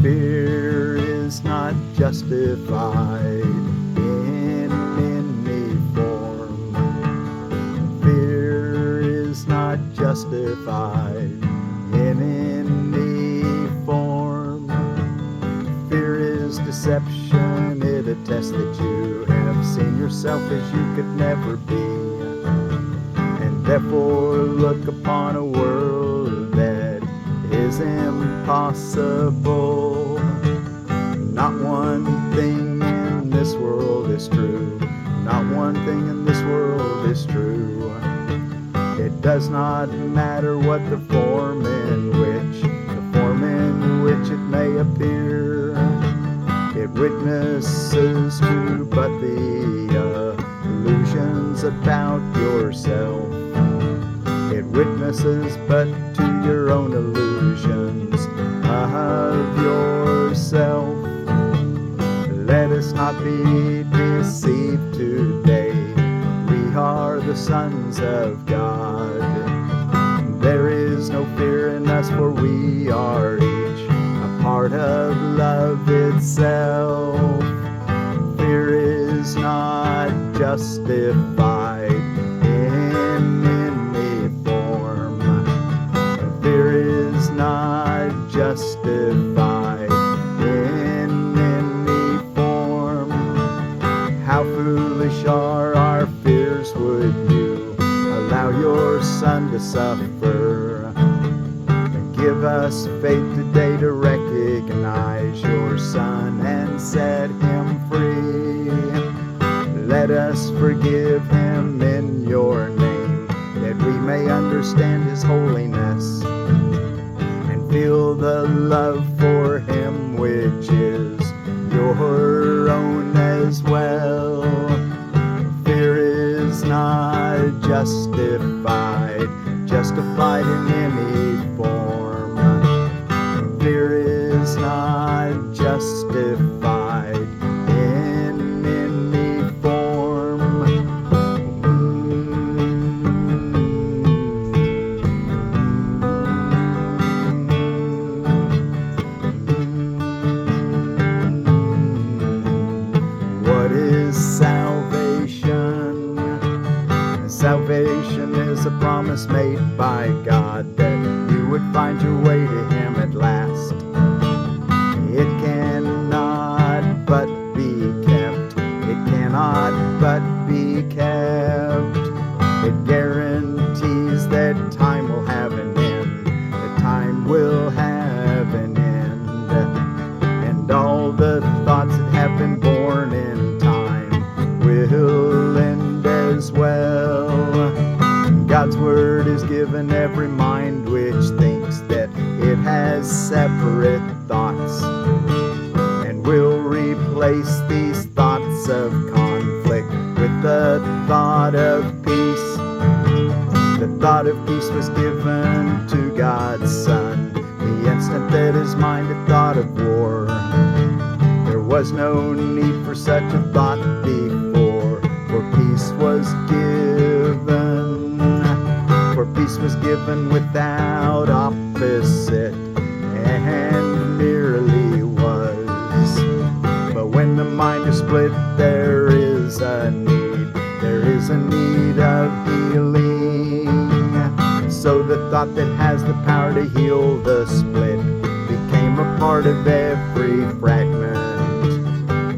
Fear is not justified in any form. Fear is not justified in any form. Fear is deception. It attests that you have seen yourself as you could never be, and therefore look upon a world that is impossible. Not one thing in this world is true. Not one thing in this world is true. It does not matter what the form in which it may appear. It witnesses to but the illusions about yourself. It witnesses but to your own illusions of yourself. Let us not be deceived today. We are the sons of God. There is no fear in us, for we are each a part of love itself. Fear is not justified in any form. Fear is not justified in any form. How foolish are our fears, would you allow your son to suffer? Give us faith today to recognize your son and set him free. Let us forgive him in your name, that we may understand his holiness and feel the love for him, which is your own as well. Fear is not justified in any form. Fear is not justified in any form. What is salvation? Salvation is a promise made by God that you would find your way to him at last. It cannot but be kept. It cannot but be kept. It guarantees that time will have an end. That time will have an end. And all the thoughts that have been born in time will end as well. God's word is given every mind which thinks that it has separate thoughts, and will replace these thoughts of conflict with the thought of peace. The thought of peace was given to God's Son the instant that his mind had thought of war. There was no need for such a thought before, for peace was given. For peace was given without opposite, and merely was. But when the mind is split, there is a need. There is a need of healing. So the thought that has the power to heal the split became a part of every fragment.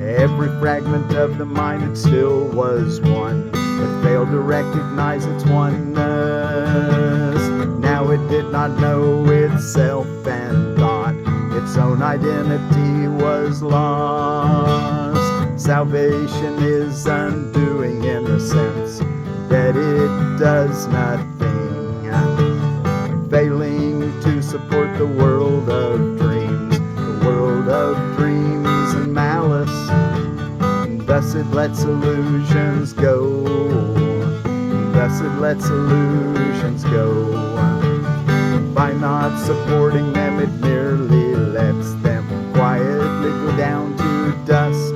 Every fragment of the mind, it still was one, but failed to recognize its oneness. Now it did not know itself and thought its own identity was lost. Salvation is undoing in the sense that it does nothing, failing to support the world of dreams, the world of dreams and malice. Thus it lets illusions go. Thus it lets illusions go. By not supporting them, it merely lets them quietly go down to dust.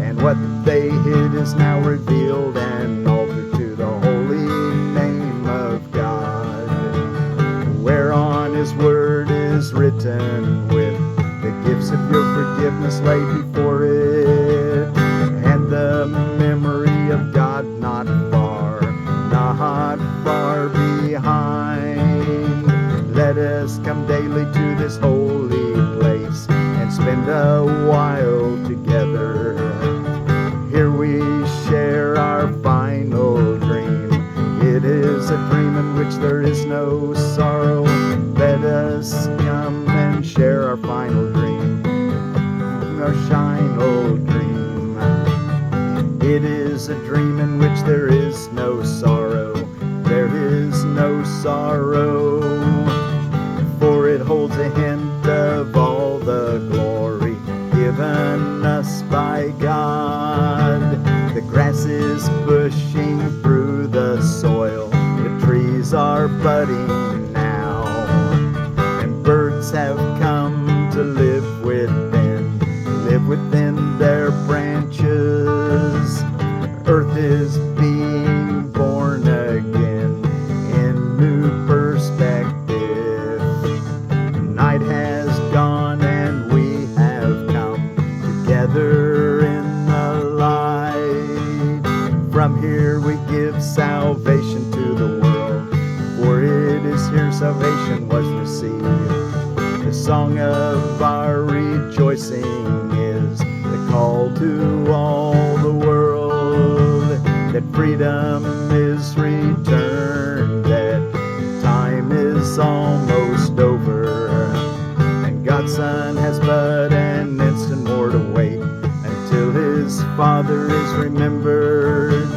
And what they hid is now revealed and altered to the holy name of God, whereon his word is written with gifts of your forgiveness lay before it, and the memory of God not far behind. Let us come daily to this holy place and spend a while together. Here we share our final dream. It is a dream in which there is no sorrow. Let us come and share our final dream, our final dream. It is a dream in which there is no sorrow. There is no sorrow, for it holds a hint of all the glory given us by God. The grass is pushing through the soil, the trees are budding now, and birds have come to live within their branches. Earth is being born again in new perspective. Night has gone and we have come together in the light. From here we give salvation to the world, for it is here salvation was received. The song of our rejoicing is the call to all the world, that freedom is returned, that time is almost over, and God's Son has but an instant more to wait until his Father is remembered.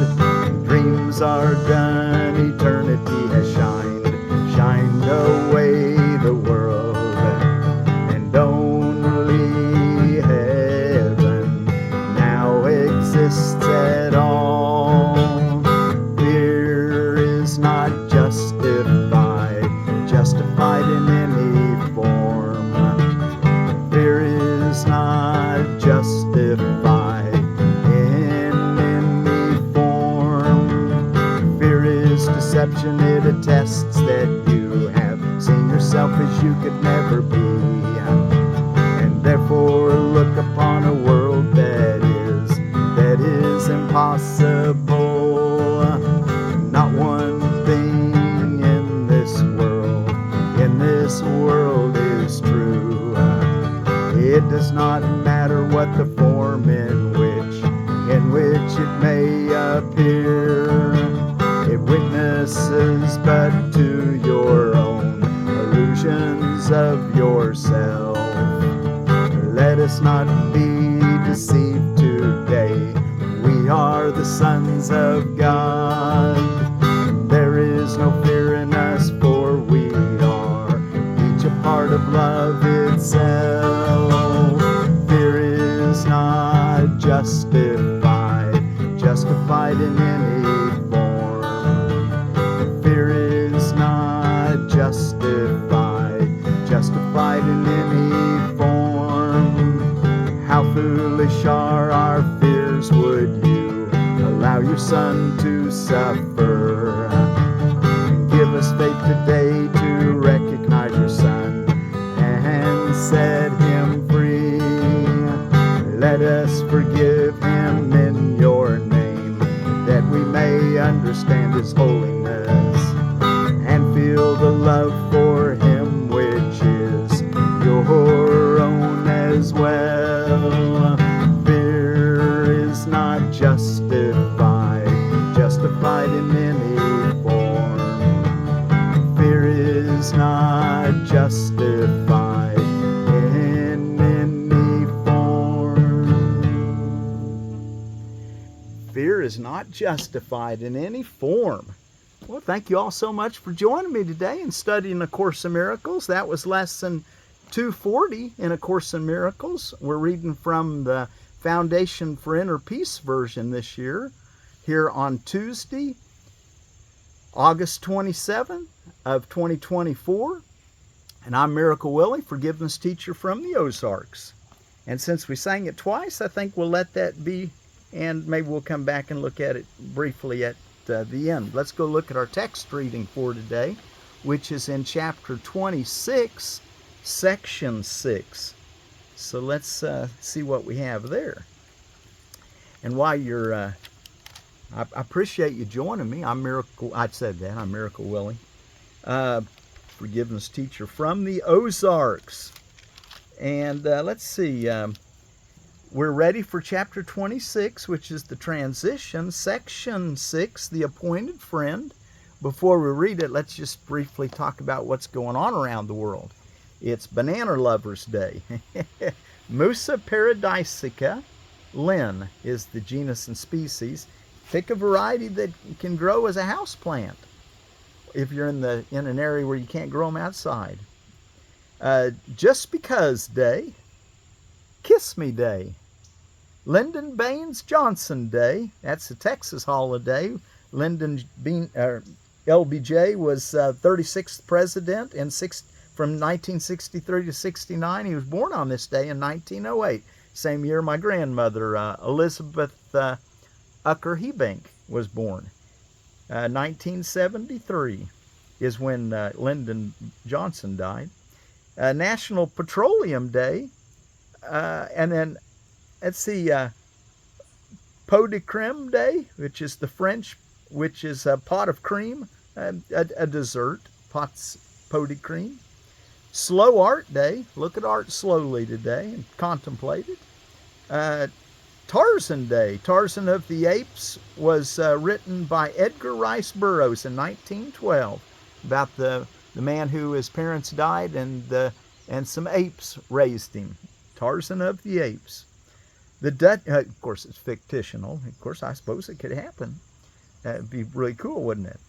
Dreams are done, eternity has shined away the world, and only heaven now exists at all. Fear is not justified in any form. Fear is not justified in any form. Fear is deception, it attests that you have seen yourself as you could never be, and therefore look upon a world that is impossible. Not one thing in this world is true. It does not matter what the form in which it may appear. It witnesses but to your own illusions of yourself. Let us not be deceived today. We are the sons of God. There is no fear in us, for we are each a part of love itself. Fear is not justified in any form. Fear is not justified in any form. How foolish are our fears, would you allow your Son to suffer? Give us faith today to recognize your Son and set him free. Let us forgive him in your name, that we may understand his holiness and feel the love for him which is your own as well. Fear is not justified in any form. Fear is not justified in any form. Fear is not justified in any form. Well, thank you all so much for joining me today and studying A Course in Miracles. That was lesson 240 in A Course in Miracles. We're reading from the Foundation for Inner Peace version this year, here on Tuesday, August 27 of 2024. And I'm Miracle Willie, forgiveness teacher from the Ozarks. And since we sang it twice, I think we'll let that be, and maybe we'll come back and look at it briefly at the end. Let's go look at our text reading for today, which is in chapter 26, section 6. So let's see what we have there. And while you're, I appreciate you joining me. I'm Miracle Willie, forgiveness teacher from the Ozarks. And let's see, we're ready for chapter 26, which is the transition, section 6, the appointed friend. Before we read it, let's just briefly talk about what's going on around the world. It's Banana Lovers Day. Musa paradisica, Linn, is the genus and species. Pick a variety that can grow as a house plant if you're in an area where you can't grow them outside. Just Because Day, Kiss Me Day, Lyndon Baines Johnson Day. That's a Texas holiday. Lyndon LBJ was 36th president from 1963 to 69. He was born on this day in 1908. Same year my grandmother, Elizabeth Ucker Hebank, was born. 1973 is when Lyndon Johnson died. National Petroleum Day. And then, let's see, Pot de Creme Day, which is the French, which is a pot of cream, a dessert, pot de creme. Slow Art Day. Look at art slowly today and contemplate it. Tarzan Day. Tarzan of the Apes was written by Edgar Rice Burroughs in 1912 about the man who his parents died and some apes raised him. Tarzan of the Apes. Of course, it's fictional. Of course, I suppose it could happen. It'd be really cool, wouldn't it?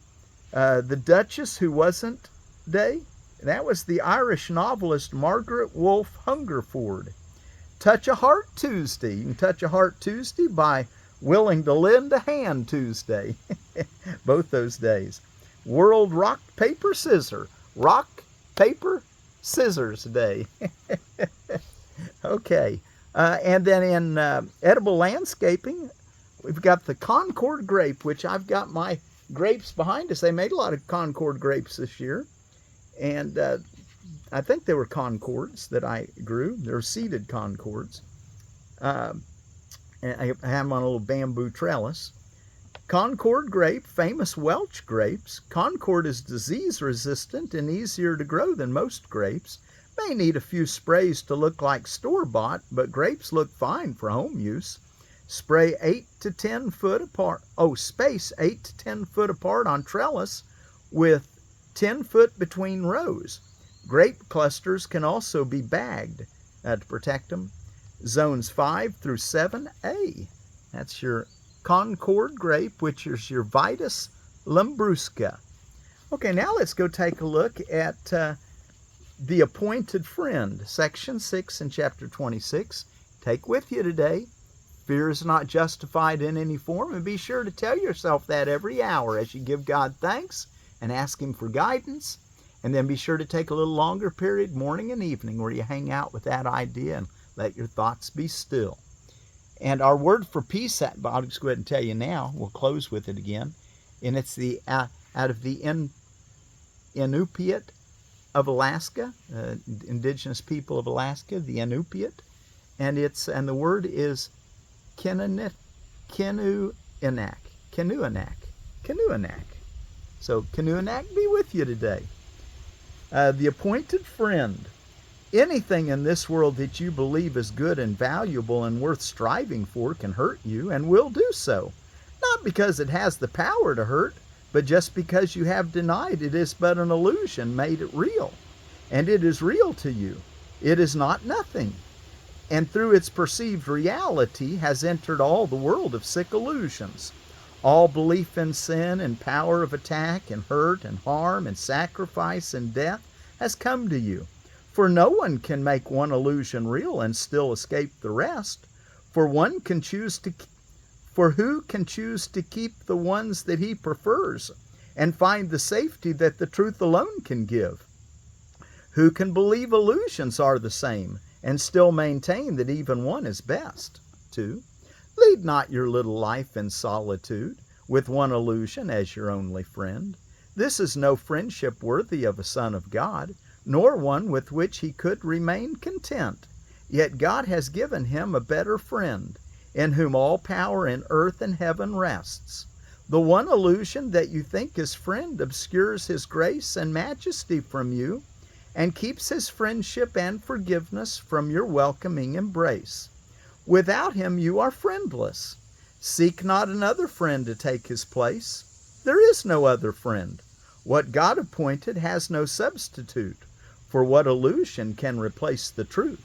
The Duchess Who Wasn't Day. That was the Irish novelist Margaret Wolfe Hungerford. Touch a Heart Tuesday. You can touch a heart Tuesday by willing to lend a hand Tuesday. Both those days. World Rock, Paper, Scissors. Rock, Paper, Scissors Day. Okay. And then in edible landscaping, we've got the Concord grape, which I've got my grapes behind us. They made a lot of Concord grapes this year. And I think they were Concords that I grew. They're seeded Concords. And I have them on a little bamboo trellis. Concord grape, famous Welch grapes. Concord is disease resistant and easier to grow than most grapes. May need a few sprays to look like store-bought, but grapes look fine for home use. Spray 8 to 10 foot apart. Space 8 to 10 foot apart on trellis with 10 foot between rows. Grape clusters can also be bagged to protect them. Zones 5 through 7A. That's your Concord grape, which is your Vitis lambrusca. Okay, now let's go take a look at the appointed friend, section 6 in chapter 26. Take with you today. Fear is not justified in any form, and be sure to tell yourself that every hour as you give God thanks and ask Him for guidance. And then be sure to take a little longer period, morning and evening, where you hang out with that idea and let your thoughts be still. And our word for peace, I'll just go ahead and tell you now. We'll close with it again. And it's the out of the Inupiat of Alaska, indigenous people of Alaska, the Inupiat. And the word is Kinuinak. So Kinuinak be with you today. The appointed friend. Anything in this world that you believe is good and valuable and worth striving for can hurt you and will do so. Not because it has the power to hurt, but just because you have denied it is but an illusion made it real. And it is real to you. It is not nothing. And through its perceived reality has entered all the world of sick illusions. All belief in sin and power of attack and hurt and harm and sacrifice and death has come to you. For no one can make one illusion real and still escape the rest. For who can choose to keep the ones that he prefers and find the safety that the truth alone can give? Who can believe illusions are the same and still maintain that even one is best? 2. Lead not your little life in solitude with one illusion as your only friend. This is no friendship worthy of a son of God, nor one with which he could remain content. Yet God has given him a better friend, in whom all power in earth and heaven rests. The one illusion that you think his friend obscures his grace and majesty from you, and keeps his friendship and forgiveness from your welcoming embrace. Without him you are friendless. Seek not another friend to take his place. There is no other friend. What God appointed has no substitute, for what illusion can replace the truth?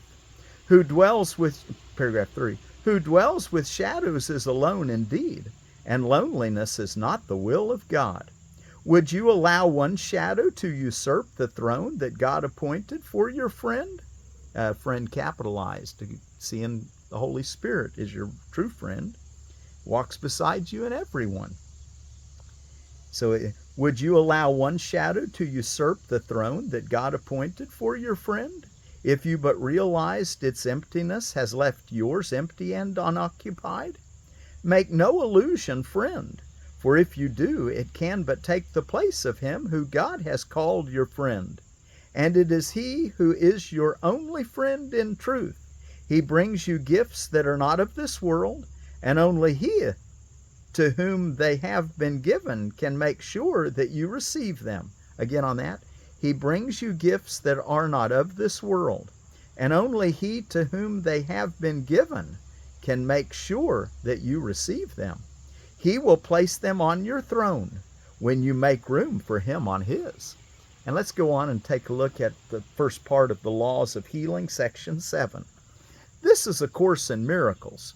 Paragraph 3, who dwells with shadows is alone indeed, and loneliness is not the will of God. Would you allow one shadow to usurp the throne that God appointed for your friend? Friend capitalized, seeing the Holy Spirit is your true friend, walks beside you and everyone. So would you allow one shadow to usurp the throne that God appointed for your friend? If you but realized its emptiness has left yours empty and unoccupied? Make no illusion friend, for if you do, it can but take the place of him who God has called your friend. And it is he who is your only friend in truth. He brings you gifts that are not of this world, and only he to whom they have been given can make sure that you receive them. Again on that, he brings you gifts that are not of this world, and only he to whom they have been given can make sure that you receive them. He will place them on your throne when you make room for him on his. And let's go on and take a look at the first part of the Laws of Healing, section 7. This is a course in miracles.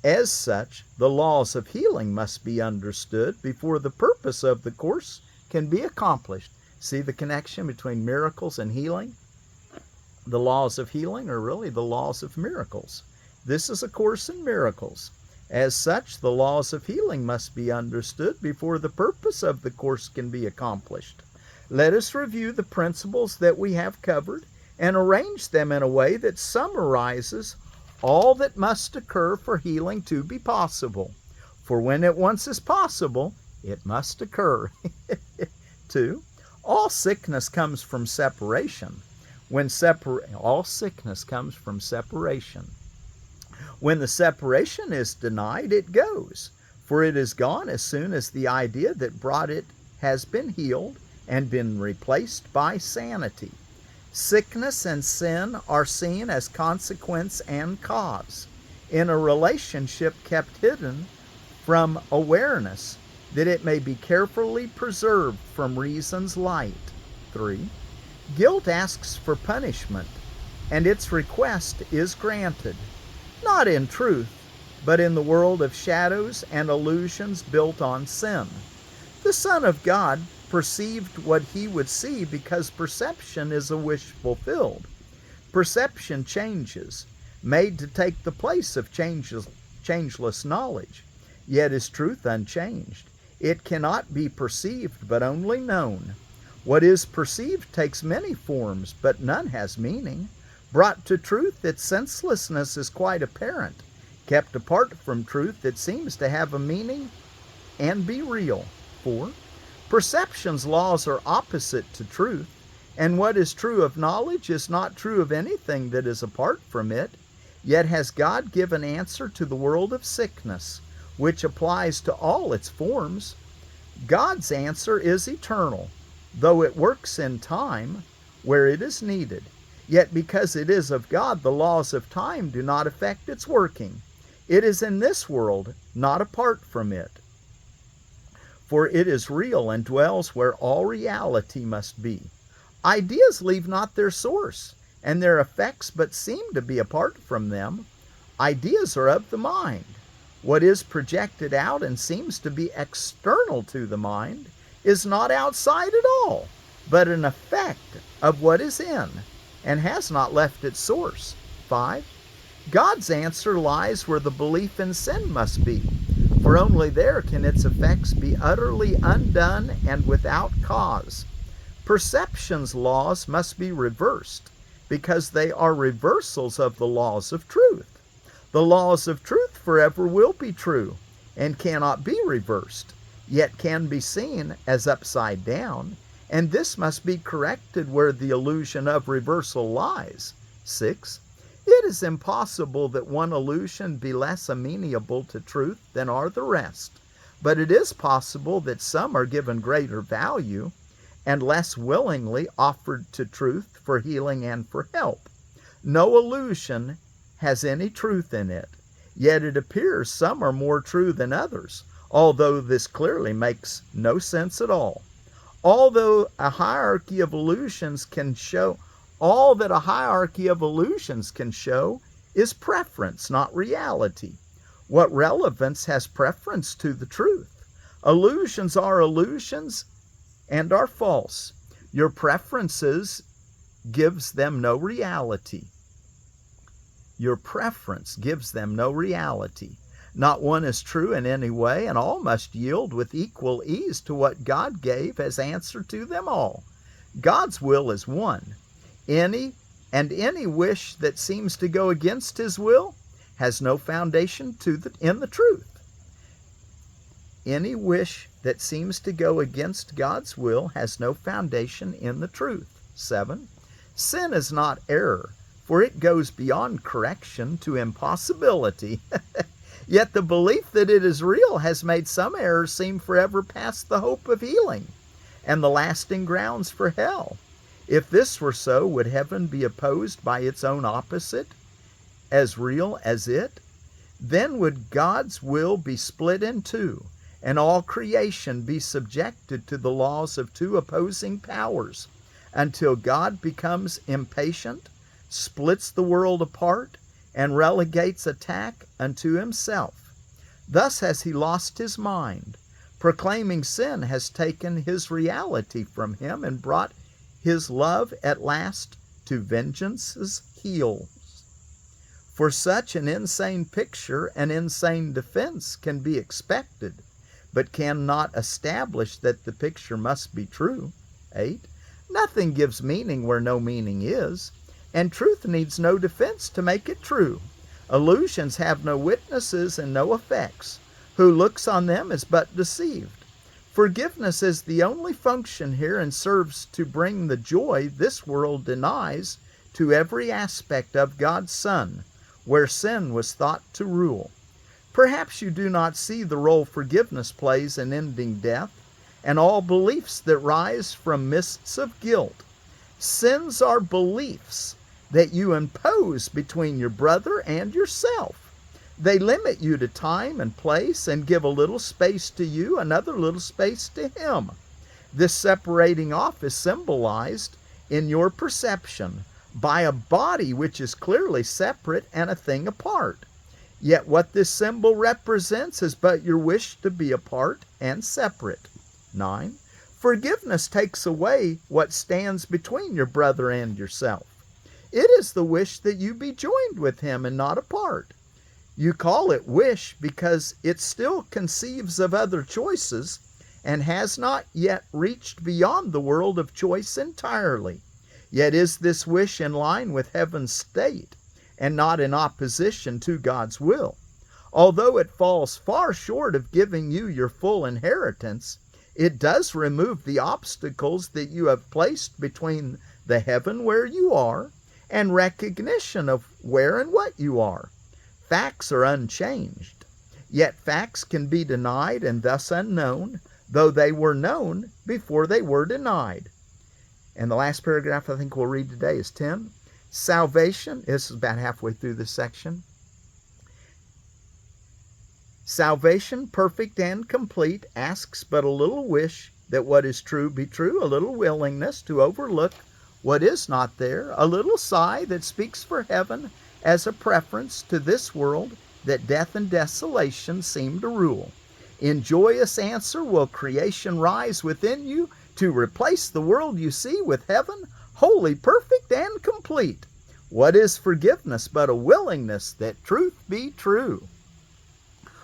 As such, the laws of healing must be understood before the purpose of the course can be accomplished. See the connection between miracles and healing? The laws of healing are really the laws of miracles. This is a course in miracles. As such, the laws of healing must be understood before the purpose of the course can be accomplished. Let us review the principles that we have covered and arrange them in a way that summarizes all that must occur for healing to be possible. For when it once is possible, it must occur. 2. All sickness comes from separation. All sickness comes from separation. When the separation is denied, it goes, for it is gone as soon as the idea that brought it has been healed and been replaced by sanity. Sickness and sin are seen as consequence and cause, in a relationship kept hidden from awareness, that it may be carefully preserved from reason's light. 3. Guilt asks for punishment, and its request is granted, not in truth, but in the world of shadows and illusions built on sin. The Son of God perceived what he would see because perception is a wish fulfilled. Perception changes, made to take the place of changeless knowledge. Yet is truth unchanged. It cannot be perceived, but only known. What is perceived takes many forms, but none has meaning. Brought to truth, its senselessness is quite apparent. Kept apart from truth, it seems to have a meaning and be real. 4. Perception's laws are opposite to truth, and what is true of knowledge is not true of anything that is apart from it. Yet has God given answer to the world of sickness, which applies to all its forms. God's answer is eternal, though it works in time where it is needed. Yet because it is of God, the laws of time do not affect its working. It is in this world, not apart from it. For it is real and dwells where all reality must be. Ideas leave not their source, and their effects but seem to be apart from them. Ideas are of the mind. What is projected out and seems to be external to the mind is not outside at all, but an effect of what is in, and has not left its source. 5. God's answer lies where the belief in sin must be, for only there can its effects be utterly undone and without cause. Perception's laws must be reversed, because they are reversals of the laws of truth. The laws of truth forever will be true, and cannot be reversed, yet can be seen as upside down, and this must be corrected where the illusion of reversal lies. 6. It is impossible that one illusion be less amenable to truth than are the rest, but it is possible that some are given greater value and less willingly offered to truth for healing and for help. No illusion has any truth in it, yet it appears some are more true than others, although this clearly makes no sense at all. All that a hierarchy of illusions can show is preference, not reality. What relevance has preference to the truth? Illusions are illusions and are false. Your preferences gives them no reality. Your preference gives them no reality. Not one is true in any way, and all must yield with equal ease to what God gave as answer to them all. God's will is one. Any wish that seems to go against His will has no foundation in the truth. Any wish that seems to go against God's will has no foundation in the truth. 7. Sin is not error, for it goes beyond correction to impossibility. Yet the belief that it is real has made some errors seem forever past the hope of healing and the lasting grounds for hell. If this were so, would heaven be opposed by its own opposite, as real as it? Then would God's will be split in two, and all creation be subjected to the laws of two opposing powers, until God becomes impatient, splits the world apart, and relegates attack unto Himself. Thus has He lost His mind. Proclaiming sin has taken His reality from Him and brought His love at last to vengeance's heels. For such an insane picture, an insane defense can be expected, but cannot establish that the picture must be true. 8. Nothing gives meaning where no meaning is, and truth needs no defense to make it true. Illusions have no witnesses and no effects. Who looks on them is but deceived. Forgiveness is the only function here and serves to bring the joy this world denies to every aspect of God's Son, where sin was thought to rule. Perhaps you do not see the role forgiveness plays in ending death and all beliefs that rise from mists of guilt. Sins are beliefs that you impose between your brother and yourself. They limit you to time and place and give a little space to you, another little space to him. This separating off is symbolized in your perception by a body which is clearly separate and a thing apart. Yet what this symbol represents is but your wish to be apart and separate. 9. Forgiveness takes away what stands between your brother and yourself. It is the wish that you be joined with him and not apart. You call it wish because it still conceives of other choices and has not yet reached beyond the world of choice entirely. Yet is this wish in line with heaven's state and not in opposition to God's will. Although it falls far short of giving you your full inheritance, it does remove the obstacles that you have placed between the heaven where you are and recognition of where and what you are. Facts are unchanged, yet facts can be denied and thus unknown, though they were known before they were denied. And the last paragraph I think we'll read today is 10. Salvation, this is about halfway through this section. Salvation, perfect and complete, asks but a little wish that what is true be true, a little willingness to overlook what is not there, a little sigh that speaks for heaven as a preference to this world that death and desolation seem to rule. In joyous answer will creation rise within you to replace the world you see with heaven, holy, perfect, and complete. What is forgiveness but a willingness that truth be true?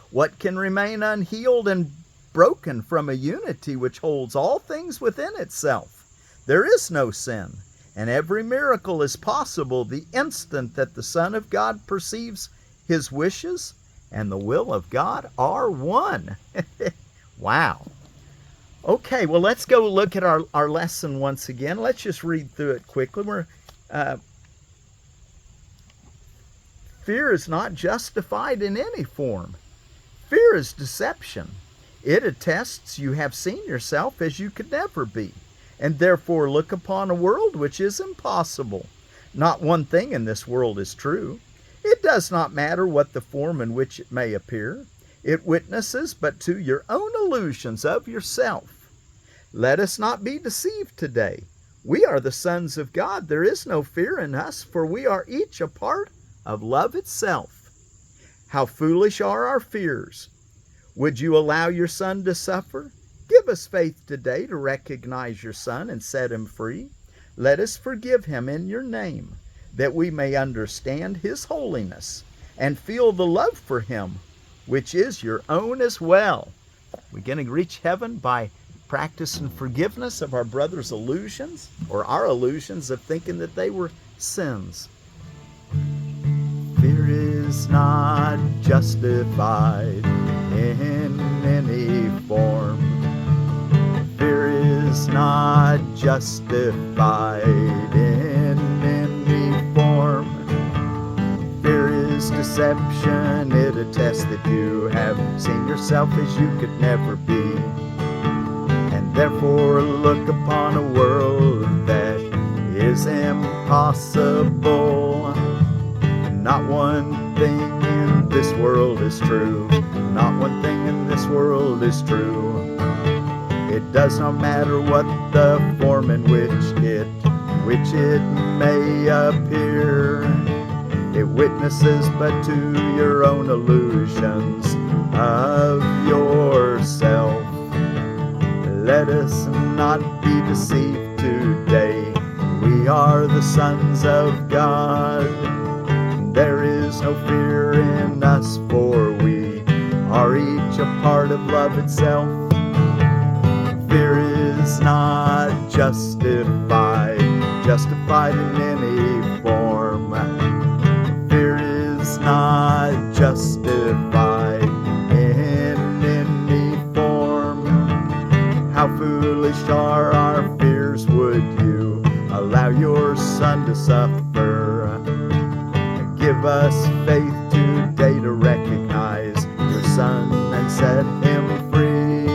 What can remain unhealed and broken from a unity which holds all things within itself? There is no sin, and every miracle is possible the instant that the Son of God perceives His wishes and the will of God are one. Wow. Okay, well, let's go look at our lesson once again. Let's just read through it quickly. Fear is not justified in any form. Fear is deception. It attests you have seen yourself as you could never be, and therefore look upon a world which is impossible. Not one thing in this world is true. It does not matter what the form in which it may appear. It witnesses but to your own illusions of yourself. Let us not be deceived today. We are the sons of God. There is no fear in us, for we are each a part of love itself. How foolish are our fears! Would you allow your son to suffer? Give us faith today to recognize your son and set him free. Let us forgive him in your name, that we may understand his holiness and feel the love for him, which is your own as well. We're going to reach heaven by practicing forgiveness of our brother's illusions, or our illusions of thinking that they were sins. Fear is not justified in any form. Fear is not justified in any form. Fear is deception. It attests that you have seen yourself as you could never be, and therefore look upon a world that is impossible. Not one thing in this world is true. Not one thing in this world is true. It does not matter what the form in which it may appear. It witnesses but to your own illusions of yourself. Let us not be deceived today. We are the sons of God. There is no fear in us, for we are each a part of love itself. Fear is not justified in any form. Fear is not justified in any form. How foolish are our fears! Would you allow your son to suffer? Give us faith today to recognize your son and set him free.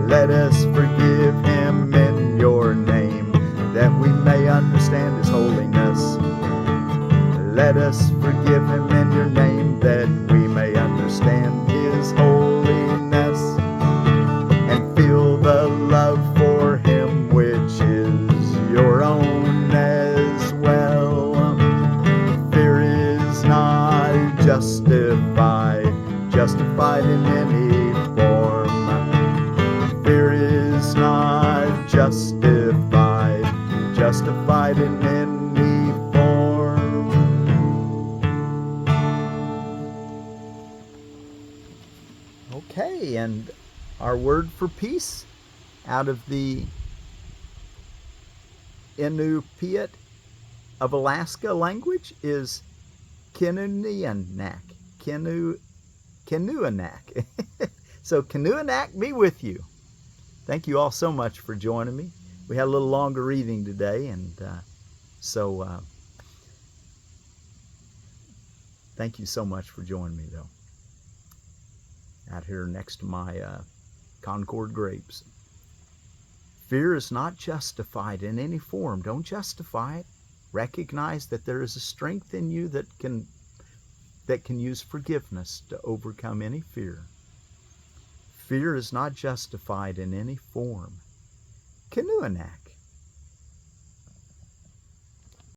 Let us forgive him in your name, that we may understand his holiness. Let us forgive him in your name, that we may understand his holiness, and feel the love for him which is your own as well. Fear is not justified in any form. Fear is not justified in any form. Okay, and our word for peace out of the Inupiat of Alaska language is Kinuinak. Kinuinak. So Kinuinak be with you. Thank you all so much for joining me. We had a little longer reading today, and so thank you so much for joining me, though, out here next to my Concord grapes. Fear is not justified in any form. Don't justify it. Recognize that there is a strength in you that can use forgiveness to overcome any fear. Fear is not justified in any form. Kinuinak.